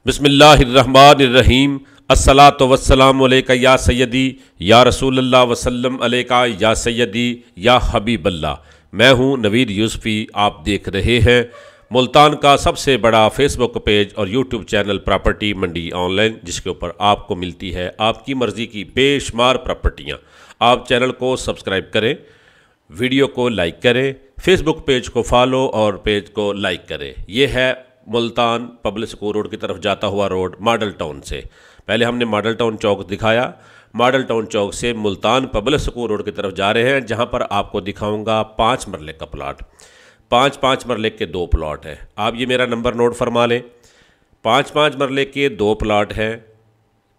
बिस्मिल्लाहिर्रहमानिर्रहीम। अस्सलातु वस्सलामु अलैका या सय्यदी या रसूलल्लाह वसल्लम अलैका या सय्यदी या हबीबल्लाह। मैं हूँ नवीद यूसुफ़ी। आप देख रहे हैं मुल्तान का सबसे बड़ा फेसबुक पेज और यूट्यूब चैनल प्रॉपर्टी मंडी ऑनलाइन, जिसके ऊपर आपको मिलती है आपकी मर्ज़ी की बेशुमार प्रॉपर्टियाँ। आप चैनल को सब्सक्राइब करें, वीडियो को लाइक करें, फेसबुक पेज को फॉलो और पेज को लाइक करें। ये है मुल्तान पब्लिक स्कूल रोड की तरफ जाता हुआ रोड मॉडल टाउन से। पहले हमने मॉडल टाउन चौक दिखाया, मॉडल टाउन चौक से मुल्तान पब्लिक स्कूल रोड की तरफ जा रहे हैं, जहां पर आपको दिखाऊंगा 5 मरले का प्लाट। 5 मरले के 2 प्लाट हैं। आप ये मेरा नंबर नोट फरमा लें। 5 मरले के 2 प्लाट हैं।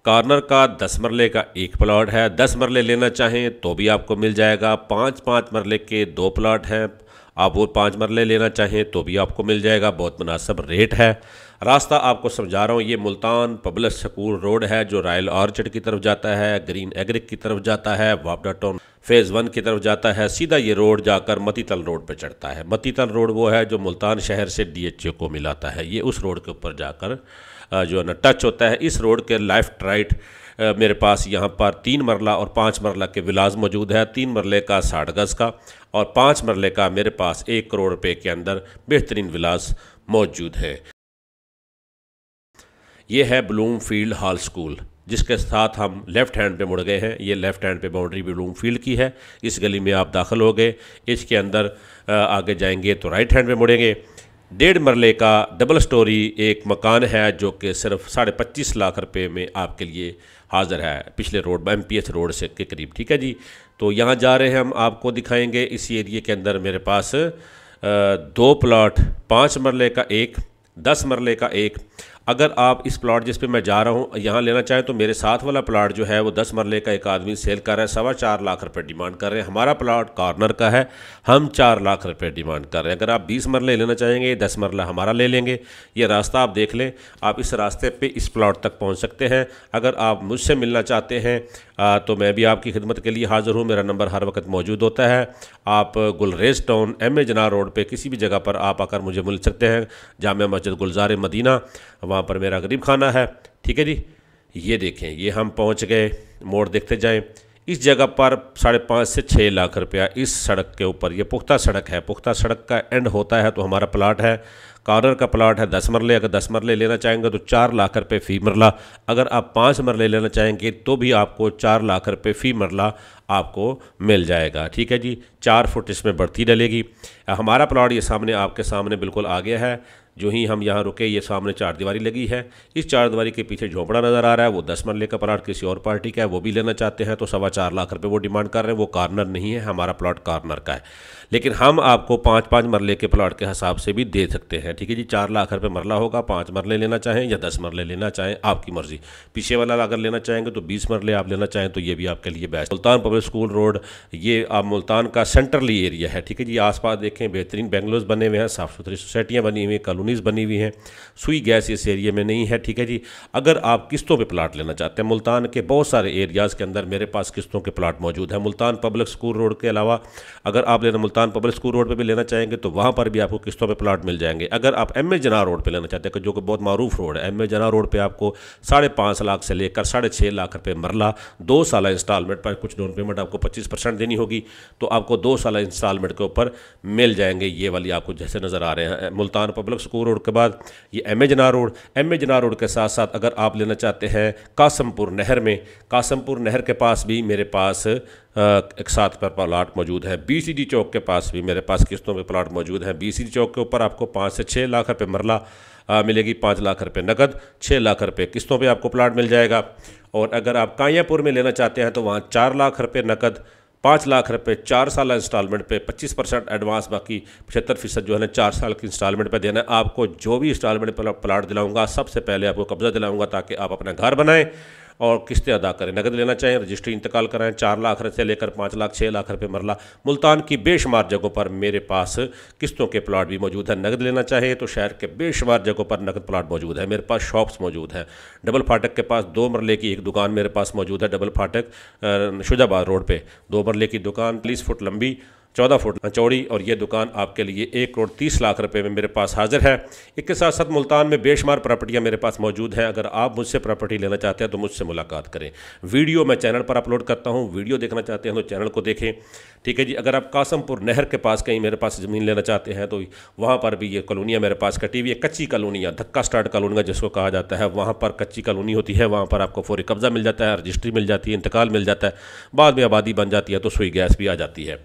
कॉर्नर का 10 मरले का 1 प्लाट है। 10 मरले लेना चाहें तो भी आपको मिल जाएगा। 5 मरले के 2 प्लाट हैं। आप वो 5 मरले लेना चाहें तो भी आपको मिल जाएगा। बहुत मुनासिब रेट है। रास्ता आपको समझा रहा हूँ। ये मुल्तान पब्लिक स्कूल रोड है जो रॉयल ऑर्चर्ड की तरफ जाता है, ग्रीन एग्रिक की तरफ जाता है, वापडा टाउन फेज़ 1 की तरफ जाता है। सीधा ये रोड जाकर मतीतल रोड पे चढ़ता है। मतीतल रोड वो है जो मुल्तान शहर से DHA को मिलाता है। ये उस रोड के ऊपर जाकर जो है ना टच होता है। इस रोड के लेफ्ट राइट मेरे पास यहाँ पर 3 मरला और 5 मरला के विलाज मौजूद है। 3 मरले का 60 गज़ का और 5 मरले का मेरे पास 1 करोड़ रुपए के अंदर बेहतरीन विलाज मौजूद है। ये है ब्लूमफील्ड हाल स्कूल, जिसके साथ हम लेफ़्ट हैंड पे मुड़ गए हैं। ये लेफ़्ट हैंड पे बाउंड्री ब्लूमफील्ड की है। इस गली में आप दाखिल हो गए, इसके अंदर आगे जाएंगे तो राइट हैंड पे मुड़ेंगे। 1.5 मरले का डबल स्टोरी एक मकान है जो कि सिर्फ 25.5 लाख रुपए में आपके लिए हाज़िर है, पिछले रोड MPH रोड से के करीब। ठीक है जी। तो यहाँ जा रहे हैं हम, आपको दिखाएंगे। इस एरिए के अंदर मेरे पास 2 प्लाट, 5 मरले का 1, 10 मरले का 1। अगर आप इस प्लाट जिस पे मैं जा रहा हूँ यहाँ लेना चाहें तो मेरे साथ वाला प्लाट जो है वो 10 मरले का एक आदमी सेल कर रहा है, 4.25 लाख रुपए डिमांड कर रहे हैं। हमारा प्लाट कॉर्नर का है, हम 4 लाख रुपए डिमांड कर रहे हैं। अगर आप 20 मरले लेना चाहेंगे, 10 मरला हमारा ले लेंगे। ये रास्ता आप देख लें। आप इस रास्ते पे इस प्लाट तक पहुँच सकते हैं। अगर आप मुझसे मिलना चाहते हैं तो मैं भी आपकी खिदमत के लिए हाज़िर हूँ। मेरा नंबर हर वक्त मौजूद होता है। आप गुलरेज टाउन MA जना रोड पे किसी भी जगह पर आप आकर मुझे मिल सकते हैं। जामिया मस्जिद गुलजार मदीना, वहाँ पर मेरा गरीब खाना है। ठीक है जी। ये देखें, ये हम पहुँच गए। मोड़ देखते जाएं। इस जगह पर 5.5 से 6 लाख रुपया इस सड़क के ऊपर, ये पुख्ता सड़क है, पुख्ता सड़क का एंड होता है तो हमारा प्लाट है। कॉर्नर का प्लाट है 10 मरले। अगर 10 मरले लेना चाहेंगे तो 4 लाख रुपए फ़ी मरला। अगर आप 5 मरले लेना चाहेंगे तो भी आपको 4 लाख रुपए फ़ी मरला आपको मिल जाएगा। ठीक है जी। 4 फुट इसमें बढ़ती डलेगी। हमारा प्लाट ये सामने आपके सामने बिल्कुल आ गया है। जो ही हम यहाँ रुके, ये सामने 4 दीवारी लगी है। इस 4 दीवारी के पीछे झोंपड़ा नज़र आ रहा है। वो 10 मरले का प्लाट किसी और पार्टी का है, वो भी लेना चाहते हैं तो 4.25 लाख रुपए वो डिमांड कर रहे हैं। वो कॉर्नर नहीं है, हमारा प्लाट कॉर्नर का है, लेकिन हम आपको 5 मरले के प्लाट के हिसाब से भी दे सकते हैं। ठीक है जी। 4 लाख रुपए मरला होगा। 5 मरले लेना चाहें या 10 मरले लेना चाहें, आपकी मर्ज़ी। पीछे वाला अगर लेना चाहेंगे तो 20 मरले आप लेना चाहें तो ये भी आपके लिए best. Multan public school road, ये आप मुल्तान का सेंट्रली एरिया है। ठीक है जी। आसपास देखें, बेहतरीन बेंगलोज बने हुए हैं, साफ़ सुथरी सोसाइटियाँ बनी हुई हैं, कॉलोनीज़ बनी हुई हैं। सुई गैस इस एरिया में नहीं है। ठीक है जी। अगर आप किस्तों पे प्लाट लेना चाहते हैं, मुल्तान के बहुत सारे एरियाज़ के अंदर मेरे पास किस्तों के प्लाट मौजूद है। मुल्तान पब्लिक स्कूल रोड के अलावा अगर आप लेना मुल्तान पब्लिक स्कूल रोड पे भी लेना चाहेंगे तो वहाँ पर भी आपको किस्तों पे प्लाट मिल जाएंगे। अगर आप MA जना रोड पे लेना चाहते हैं, जो कि बहुत मारूफ रोड है, MA जना रोड पे आपको 5.5 लाख से लेकर 6.5 लाख रुपए मरला 2 साल इंस्टॉलमेंट पर, कुछ डाउन पेमेंट आपको 25% देनी होगी, तो आपको 2 साल इंस्टॉलमेंट के ऊपर मिल जाएंगे। ये वाली आपको जैसे नज़र आ रहे हैं मुल्तान पब्लिक स्कूल रोड के बाद ये MA जना रोड के साथ साथ अगर आप लेना चाहते हैं कासमपुर नहर में, कासमपुर नहर के पास भी मेरे पास एक साथ पर प्लाट मौजूद है। BCD चौक के पास भी मेरे पास किस्तों पे प्लाट मौजूद है। BCD चौक के ऊपर आपको 5 से 6 लाख रुपए मरला मिलेगी, 5 लाख रुपए नकद, 6 लाख रुपए किस्तों पे आपको प्लाट मिल जाएगा। और अगर आप कायापुर में लेना चाहते हैं तो वहाँ 4 लाख रुपए नकद, 5 लाख रुपए 4 साल इंस्टॉलमेंट पे, 25% एडवांस, बाकी 75% जो है ना 4 साल की इंस्टॉलमेंट पे देना है। आपको जो भी इंस्टॉलमेंट पर प्लाट दिलाऊंगा सबसे पहले आपको कब्जा दिलाऊंगा ताकि आप अपना घर बनाएं और किस्तें अदा करें। नकद लेना चाहें, रजिस्ट्री इंतकाल कराएं। 4 लाख से लेकर 5 लाख 6 लाख रुपए मरला मुल्तान की बेशुमार जगहों पर मेरे पास किस्तों के प्लाट भी मौजूद है। नकद लेना चाहे तो शहर के बेशुमार जगहों पर नकद प्लाट मौजूद है। मेरे पास शॉप्स मौजूद हैं। डबल फाटक के पास 2 मरले की एक दुकान मेरे पास मौजूद है। डबल फाटक शुजाबाद रोड पे 2 मरले की दुकान, 30 फुट लंबी, 14 फुट चौड़ी और ये दुकान आपके लिए 1,30,00,000 रुपए में मेरे पास हाजिर है। इसके साथ साथ मुल्तान में बेशुमार प्रॉपर्टियां मेरे पास मौजूद हैं। अगर आप मुझसे प्रॉपर्टी लेना चाहते हैं तो मुझसे मुलाकात करें। वीडियो मैं चैनल पर अपलोड करता हूं, वीडियो देखना चाहते हैं तो चैनल को देखें। ठीक है जी। अगर आप कासमपुर नहर के पास कहीं मेरे पास ज़मीन लेना चाहते हैं तो वहाँ पर भी ये कॉलोनियाँ मेरे पास कटी हुई है, कच्ची कॉलोनियाँ, धक्का स्टार्ट कॉलोनियाँ जिसको कहा जाता है। वहाँ पर कच्ची कॉलोनी होती है, वहाँ पर आपको फौरी कब्जा मिल जाता है, रजिस्ट्री मिल जाती है, इंतकाल मिल जाता है, बाद में आबादी बन जाती है तो सुई गैस भी आ जाती है।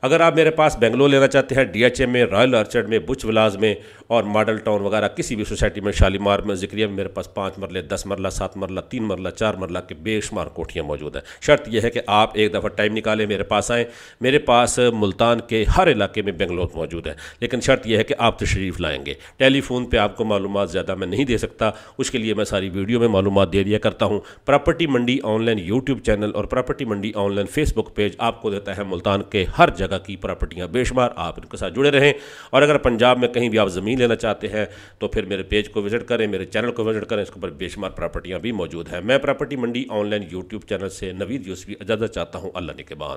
अगर आप मेरे पास बेंगलोर लेना चाहते हैं, DHA में, रॉयल ऑर्चर्ड में, बुच विलास में और मॉडल टाउन वगैरह किसी भी सोसाइटी में, शालीमार में, ज़िक्रिया में मेरे पास 5 मरले, 10 मरला, 7 मरला, 3 मरला, 4 मरला के बेशुमार कोठियाँ मौजूद हैं। शर्त यह है कि आप एक दफ़ा टाइम निकालें, मेरे पास आएँ। मेरे पास मुल्तान के हर इलाके में बेंगलोर मौजूद है, लेकिन शर्त यह है कि आप तशरीफ़ लाएँगे। टेलीफोन पर आपको मालूमात ज़्यादा मैं नहीं दे सकता, उसके लिए मैं सारी वीडियो में मालूमात दे दिया करता हूँ। प्रॉपर्टी मंडी ऑनलाइन यूट्यूब चैनल और प्रॉपर्टी मंडी ऑनलाइन फेसबुक पेज आपको देता है मुल्तान के हर जगह की प्रॉपर्टियाँ बेशुमार। आप इनके साथ जुड़े रहें। और अगर पंजाब में कहीं भी आप ज़मीन लेना चाहते हैं तो फिर मेरे पेज को विजिट करें, मेरे चैनल को विजिट करें, इसके ऊपर बेशुमार प्रॉपर्टियाँ भी मौजूद हैं। मैं प्रॉपर्टी मंडी ऑनलाइन यूट्यूब चैनल से नवीद यूसुफी इजाज़त चाहता हूँ। अल्लाह ने के बाद।